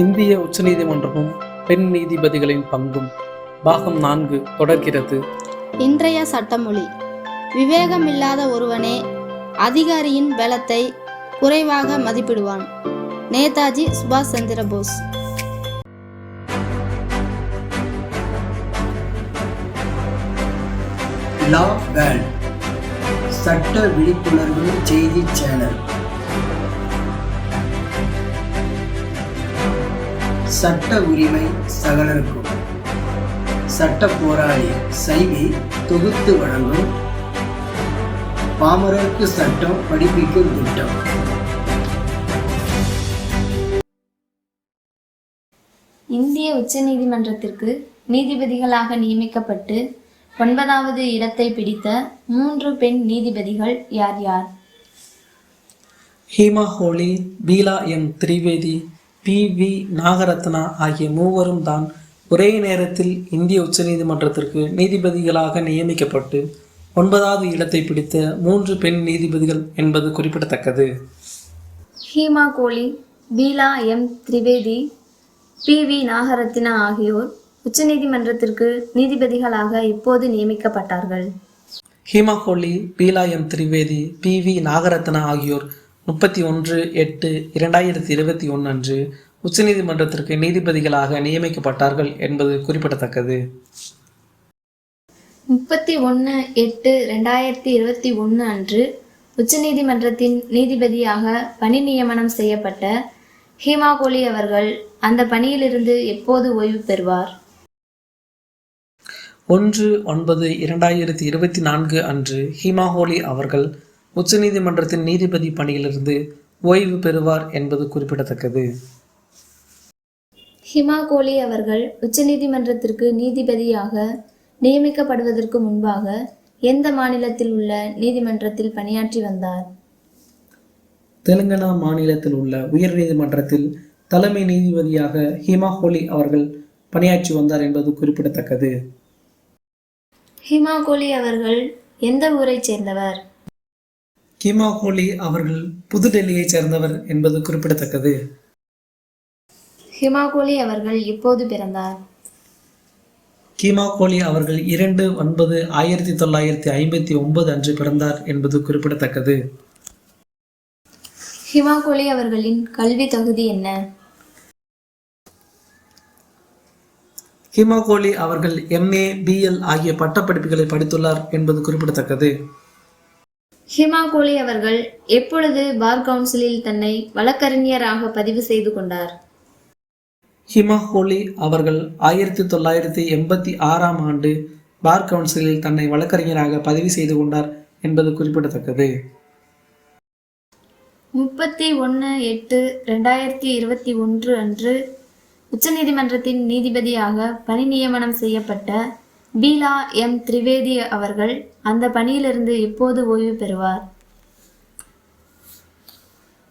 இந்திய உச்சநீதிமன்றமும் பெண் நீதிபதிகளின் பங்கும் பாகம் 4 தொடர்கிறது. இன்றைய சட்டமொழி: விவேகமில்லாத ஒருவனே அதிகாரியின் பலத்தை குறைவாக மதிப்பிடுவான். நேதாஜி சுபாஷ் சந்திர போஸ். லா வேர்ல்ட் சட்ட விழிப்புணர்வு செய்தி சேனல். சட்ட உரிமை சகலருக்கும். சட்ட போராளி சைவி தொகுத்து வழங்கும் பாமரருக்கு சட்டம் படிப்பிக்கும் திட்டம். இந்திய உச்சநீதிமன்றத்திற்கு நீதிபதிகளாக நியமிக்கப்பட்டு 9வது இடத்தை பிடித்த 3 பெண் நீதிபதிகள் யார் யார்? ஹீமா கோலி, பீலா எம் திரிவேதி, பி.வி. நாகரத்னா ஆகிய மூவரும் தான் ஒரே நேரத்தில் இந்திய உச்சநீதிமன்றத்திற்கு நீதிபதிகளாக நியமிக்கப்பட்டு 9வது இடத்தை பிடித்த 3 பெண் நீதிபதிகள் என்பது குறிப்பிடத்தக்கது. ஹீமா கோலி, பீலா எம் திரிவேதி, பி.வி. நாகரத்னா ஆகியோர் உச்சநீதிமன்றத்திற்கு நீதிபதிகளாக எப்போது நியமிக்கப்பட்டார்கள்? ஹீமா கோலி, பீலா எம் திரிவேதி, பி.வி. நாகரத்னா ஆகியோர் 31/8/2021 அன்று உச்சநீதிமன்றத்திற்கு நீதிபதிகளாக நியமிக்கப்பட்டார்கள் என்பது குறிப்பிடத்தக்கது. 31/8/2021 அன்று உச்சநீதிமன்றத்தின் நீதிபதியாக பணி நியமனம் செய்யப்பட்ட ஹீமா கோலி அவர்கள் அந்த பணியிலிருந்து எப்போது ஓய்வு பெறுவார்? 1/9/2024 அன்று ஹீமா கோலி அவர்கள் உச்சநீதிமன்றத்தின் நீதிபதி பணியிலிருந்து ஓய்வு பெறுவார் என்பது குறிப்பிடத்தக்கது. ஹீமா கோலி அவர்கள் உச்சநீதிமன்றத்திற்கு நீதிபதியாக நியமிக்கப்படுவதற்கு முன்பாக எந்த மாநிலத்தில் உள்ள நீதிமன்றத்தில் பணியாற்றி வந்தார்? தெலுங்கானா மாநிலத்தில் உள்ள உயர் நீதிமன்றத்தில் தலைமை நீதிபதியாக ஹீமா கோலி அவர்கள் பணியாற்றி வந்தார் என்பது குறிப்பிடத்தக்கது. ஹீமா கோலி அவர்கள் எந்த ஊரைச் சேர்ந்தவர்? ஹீமா கோலி அவர்கள் புதுடெல்லியைச் சேர்ந்தவர் என்பது குறிப்பிடத்தக்கது. ஹீமா கோலி அவர்கள் எப்போது பிறந்தார்? ஹீமா கோலி அவர்கள் 2/9/1959 அன்று பிறந்தார் என்பது குறிப்பிடத்தக்கது. ஹீமா கோலி அவர்களின் கல்வி தகுதி என்ன? ஹீமா கோலி அவர்கள் MA, BL ஆகிய பட்டப்படிப்புகளை படித்துள்ளார் என்பது குறிப்பிடத்தக்கது. ஹீமா கோலி அவர்கள் எப்பொழுது பார் கவுன்சிலில் தன்னை வழக்கறிஞராக பதிவு செய்து கொண்டார்? ஹீமா கோலி அவர்கள் 1986 ஆண்டு பார் கவுன்சிலில் தன்னை வழக்கறிஞராக பதிவு செய்து கொண்டார் என்பது குறிப்பிடத்தக்கது. 31/8/2021 அன்று உச்சநீதிமன்றத்தின் நீதிபதியாக பணி நியமனம் செய்யப்பட்ட பீலா எம் திரிவேதி அவர்கள் அந்த பணியிலிருந்து எப்போது ஓய்வு பெறுவார்?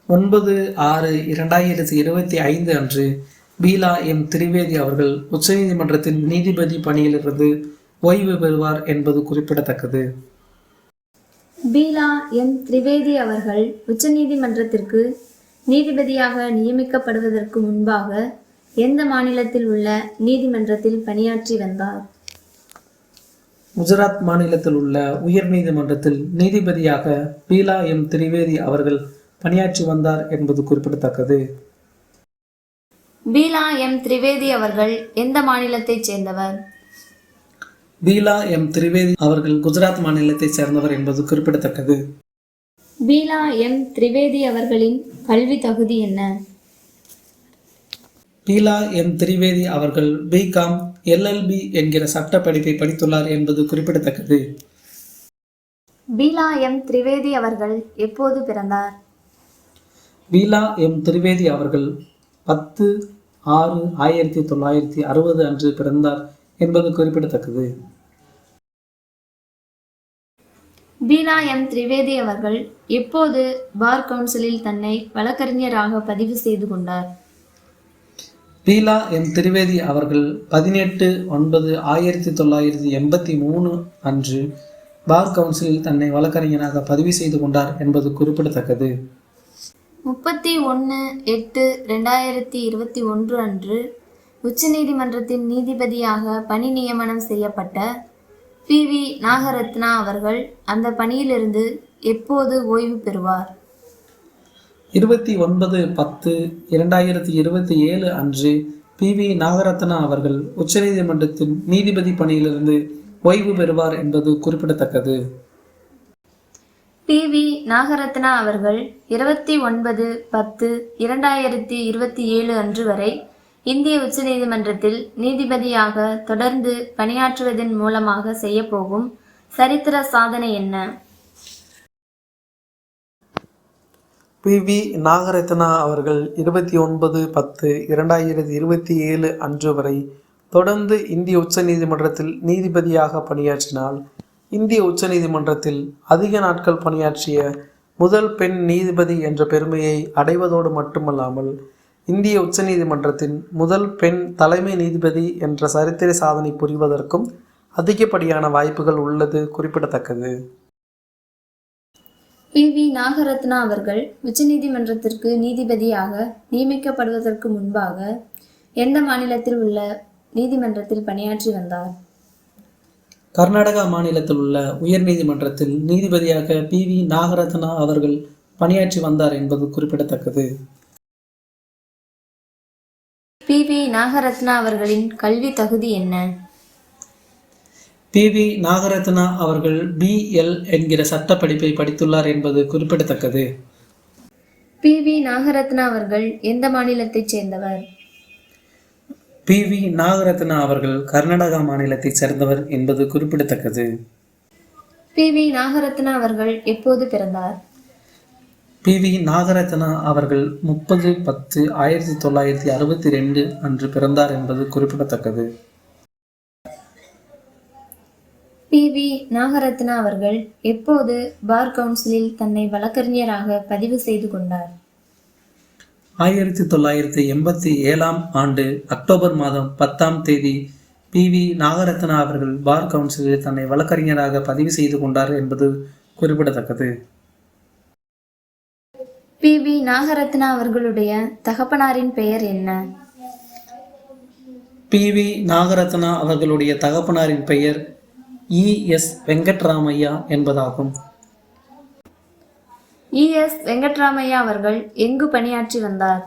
9/6/2025 அன்று பீலா எம் திரிவேதி அவர்கள் உச்சநீதிமன்றத்தின் நீதிபதி பணியிலிருந்து ஓய்வு பெறுவார் என்பது குறிப்பிடத்தக்கது. பீலா எம் திரிவேதி அவர்கள் உச்சநீதிமன்றத்திற்கு நீதிபதியாக நியமிக்கப்படுவதற்கு முன்பாக எந்த மாநிலத்தில் உள்ள நீதிமன்றத்தில் பணியாற்றி வந்தார்? குஜராத் மாநிலத்தில் உள்ள உயர் நீதிமன்றத்தில் நீதிபதியாக பீலா எம் திரிவேதி அவர்கள் பணியாற்றி வந்தார் என்பது குறிப்பிடத்தக்கது. பீலா எம் திரிவேதி அவர்கள் எந்த மாநிலத்தைச் சேர்ந்தவர்? பீலா எம் திரிவேதி அவர்கள் குஜராத் மாநிலத்தைச் சேர்ந்தவர் என்பது குறிப்பிடத்தக்கது. பீலா எம் திரிவேதி அவர்களின் கல்வி தகுதி என்ன? பீலா எம் திரிவேதி அவர்கள் B.Com, LLB என்கிற சட்ட படிப்பை படித்துள்ளார் என்பது குறிப்பிடத்தக்கது. பீலா எம் திரிவேதி அவர்கள் எப்போது பிறந்தார்? பீலா எம் திரிவேதி அவர்கள் 10/6/1960 அன்று பிறந்தார் என்பது குறிப்பிடத்தக்கது. பீலா எம் திரிவேதி அவர்கள் எப்போது பார் கவுன்சிலில் தன்னை வழக்கறிஞராக பதிவு செய்து கொண்டார்? பீலா எம் திரிவேதி அவர்கள் 18/9/1983 அன்று பார் கவுன்சிலில் தன்னை வழக்கறிஞராக பதிவு செய்து கொண்டார் என்பது குறிப்பிடத்தக்கது. 31/8/2021 அன்று உச்சநீதிமன்றத்தின் நீதிபதியாக பணி நியமனம் செய்யப்பட்ட PV நாகரத்னா அவர்கள் அந்த பணியிலிருந்து எப்போது ஓய்வு பெறுவார்? 29/10/2027 அன்று PV நாகரத்னா அவர்கள் உச்சநீதிமன்றத்தின் நீதிபதி பணியிலிருந்து ஓய்வு பெறுவார் என்பது குறிப்பிடத்தக்கது. PV நாகரத்னா அவர்கள் 29/10/2027 அன்று வரை இந்திய உச்சநீதிமன்றத்தில் நீதிபதியாக தொடர்ந்து பணியாற்றுவதன் மூலமாக செய்யப்போகும் சரித்திர சாதனை என்ன? PV நாகரத்னா அவர்கள் 29/10/2027 அன்று வரை தொடர்ந்து இந்திய உச்சநீதிமன்றத்தில் நீதிபதியாக பணியாற்றினால் இந்திய உச்சநீதிமன்றத்தில் அதிக நாட்கள் பணியாற்றிய முதல் பெண் நீதிபதி என்ற பெருமையை அடைவதோடு மட்டுமல்லாமல் இந்திய உச்சநீதிமன்றத்தின் முதல் பெண் தலைமை நீதிபதி என்ற சரித்திர சாதனை புரிவதற்கும் அதிகப்படியான வாய்ப்புகள் உள்ளது குறிப்பிடத்தக்கது. PV நாகரத்னா அவர்கள் உச்சநீதிமன்றத்திற்கு நீதிபதியாக நியமிக்கப்படுவதற்கு முன்பாக எந்த மாநிலத்தில் உள்ள நீதிமன்றத்தில் பணியாற்றி வந்தார்? கர்நாடகா மாநிலத்தில் உள்ள உயர் நீதிமன்றத்தில் நீதிபதியாக PV நாகரத்னா அவர்கள் பணியாற்றி வந்தார் என்பது குறிப்பிடத்தக்கது. PV நாகரத்னா அவர்களின் கல்வி தகுதி என்ன? PV நாகரத்னா அவர்கள் BL என்கிற சட்ட படிப்பை படித்துள்ளார் என்பது குறிப்பிடத்தக்கது. PV நாகரத்னா அவர்கள் எந்த மாநிலத்தைச் சேர்ந்தவர்? PV நாகரத்னா அவர்கள் கர்நாடகா மாநிலத்தைச் சேர்ந்தவர் என்பது குறிப்பிடத்தக்கது. PV நாகரத்னா அவர்கள் எப்போது பிறந்தார்? PV நாகரத்னா அவர்கள் 30/10/1962 அன்று பிறந்தார் என்பது குறிப்பிடத்தக்கது. PV நாகரத்னா அவர்கள் எப்போது பார் கவுன்சிலில் தன்னை வழக்கறிஞராக பதிவு செய்து கொண்டார்? 1987 ஆண்டு அக்டோபர் மாதம் 10ஆம் தேதி PV நாகரத்னா அவர்கள் பார் கவுன்சிலில் தன்னை வழக்கறிஞராக பதிவு செய்து கொண்டார் என்பது குறிப்பிடத்தக்கது. PV நாகரத்னா அவர்களுடைய தகப்பனாரின் பெயர் என்ன? PV நாகரத்னா அவர்களுடைய தகப்பனாரின் பெயர் ES வெங்கட்ராமையா என்பதாகும். ES வெங்கட்ராமையா அவர்கள் எங்கு பணியாற்றி வந்தார்?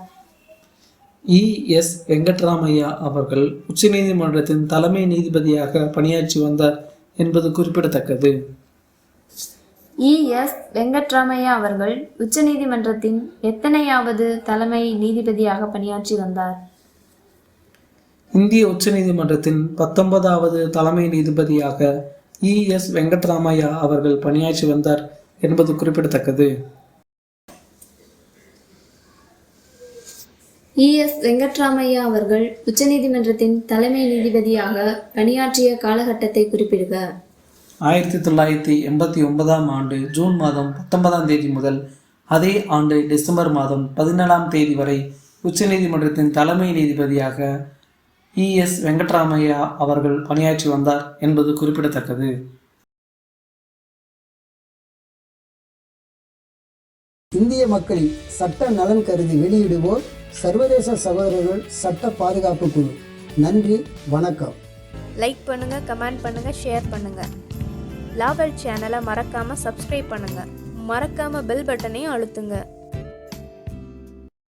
ES வெங்கட்ராமையா அவர்கள் உச்சநீதிமன்றத்தின் தலைமை நீதிபதியாக பணியாற்றி வந்தார் என்பது குறிப்பிடத்தக்கது. ES வெங்கட்ராமையா அவர்கள் உச்சநீதிமன்றத்தின் எத்தனையாவது தலைமை நீதிபதியாக பணியாற்றி வந்தார்? இந்திய உச்சநீதிமன்றத்தின் 19வது தலைமை நீதிபதியாக ES வெங்கட்ராமையா அவர்கள் பணியாற்றி வந்தார் என்பது குறிப்பிடத்தக்கது. ES வெங்கட்ராமையா அவர்கள் உச்சநீதிமன்றத்தின் தலைமை நீதிபதியாக பணியாற்றிய காலகட்டத்தை குறிப்பிடுக. 1989 ஆண்டு ஜூன் மாதம் 19ஆம் தேதி முதல் அதே ஆண்டு டிசம்பர் மாதம் 17ஆம் தேதி வரை உச்சநீதிமன்றத்தின் தலைமை நீதிபதியாக ES வெங்கட்ராமையா அவர்கள் பணியாற்றி வந்தார் என்பது குறிப்பிடத்தக்கது. இந்திய மக்களின் சட்ட நலன் கருதி வெளியிடுவோர் சர்வதேச சகோதரர்கள் சட்ட பாதுகாப்பு குழு. நன்றி, வணக்கம். லைக் பண்ணுங்க, கமெண்ட் பண்ணுங்க, ஷேர் பண்ணுங்க. லாவல் சேனலை மறக்காம சப்ஸ்கிரைப் பண்ணுங்க. மறக்காம பெல் பட்டனையும் அழுத்துங்க.